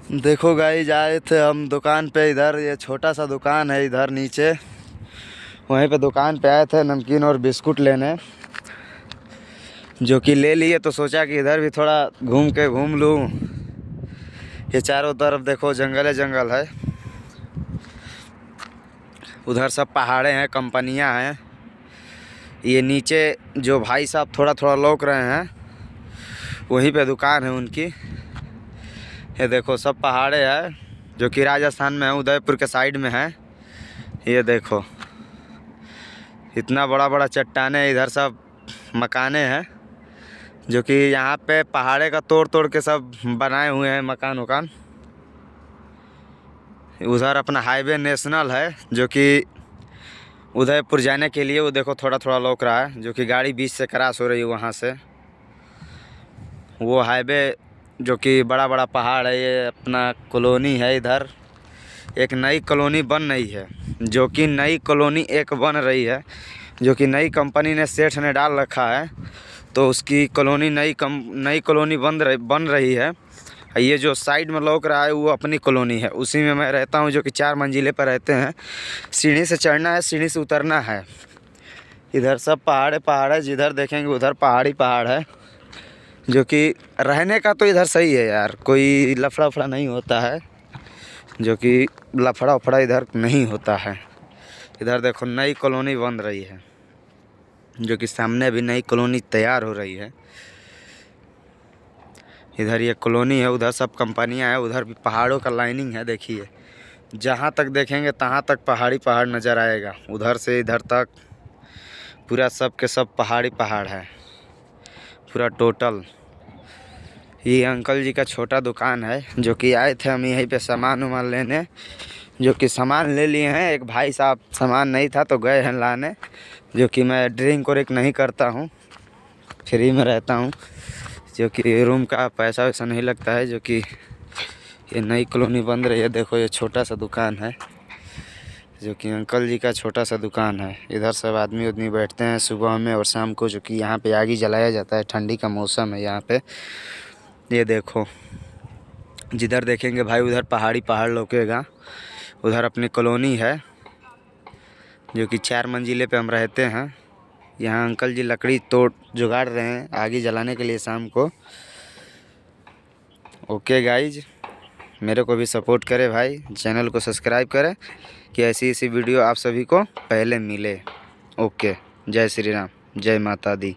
देखो गाइस, आए थे हम दुकान पे। इधर ये छोटा सा दुकान है, इधर नीचे वहीं पे दुकान पे आए थे नमकीन और बिस्कुट लेने, जो कि ले लिए। तो सोचा कि इधर भी थोड़ा घूम लूँ। ये चारों तरफ देखो जंगल है। उधर सब पहाड़े हैं, कंपनियां हैं। ये नीचे जो भाई साहब थोड़ा थोड़ा लौक रहे हैं, वहीं पे दुकान है उनकी। ये देखो सब पहाड़े हैं, जो कि राजस्थान में है, उदयपुर के साइड में है। ये देखो इतना बड़ा बड़ा चट्टाने, इधर सब मकाने हैं, जो कि यहाँ पे पहाड़े का तोड़ तोड़ के सब बनाए हुए हैं मकान वकान। उधर अपना हाईवे नेशनल है, जो कि उदयपुर जाने के लिए। वो देखो थोड़ा थोड़ा लौक रहा है, जो कि गाड़ी बीच से क्रॉस हो रही है वहाँ से। वो हाईवे जो कि बड़ा बड़ा पहाड़ है, ये अपना कॉलोनी है। इधर एक नई कॉलोनी बन रही है, जो कि नई कॉलोनी एक बन रही है, जो कि नई कंपनी ने सेठ ने डाल रखा है। तो उसकी कॉलोनी नई कॉलोनी बन रही है। ये जो साइड में लौक रहा है वो अपनी कॉलोनी है, उसी में मैं रहता हूँ, जो कि 4 मंजिले पर रहते हैं। सीढ़ी से चढ़ना है, सीढ़ी से उतरना है। इधर सब पहाड़ है, जिधर देखेंगे उधर पहाड़ी पहाड़ है। जो कि रहने का तो इधर सही है यार, कोई लफड़ा उफड़ा नहीं होता है, जो कि लफड़ा उफड़ा इधर नहीं होता है। इधर देखो नई कॉलोनी बन रही है, जो कि सामने भी नई कॉलोनी तैयार हो रही है। इधर ये कॉलोनी है, उधर सब कंपनियां हैं, उधर भी पहाड़ों का लाइनिंग है। देखिए जहाँ तक देखेंगे तहाँ तक पहाड़ी पहाड़ नज़र आएगा। उधर से इधर तक पूरा सब के सब पहाड़ी पहाड़ है, पूरा टोटल। ये अंकल जी का छोटा दुकान है, जो कि आए थे हम यहीं पे सामान वामान लेने, जो कि सामान ले लिए हैं। एक भाई साहब सामान नहीं था तो गए हैं लाने। जो कि मैं ड्रिंक और नहीं करता हूँ, फ्री में रहता हूँ, जो कि रूम का पैसा वैसा नहीं लगता है। जो कि ये नई कॉलोनी बन रही है। देखो ये छोटा सा दुकान है, जो कि अंकल जी का छोटा सा दुकान है। इधर सब आदमी उदमी बैठते हैं सुबह में और शाम को, जो कि यहाँ पे आग जलाया जाता है। ठंडी का मौसम है यहाँ पे। ये देखो जिधर देखेंगे भाई उधर पहाड़ी पहाड़ लौकेगा। उधर अपनी कॉलोनी है, जो कि 4 मंजिले पे हम रहते हैं। यहाँ अंकल जी लकड़ी तोड़ जुगाड़ रहे हैं आगे जलाने के लिए शाम को। ओके गाइज, मेरे को भी सपोर्ट करें भाई, चैनल को सब्सक्राइब करें कि ऐसी वीडियो आप सभी को पहले मिले। ओके, जय श्री राम, जय माता दी।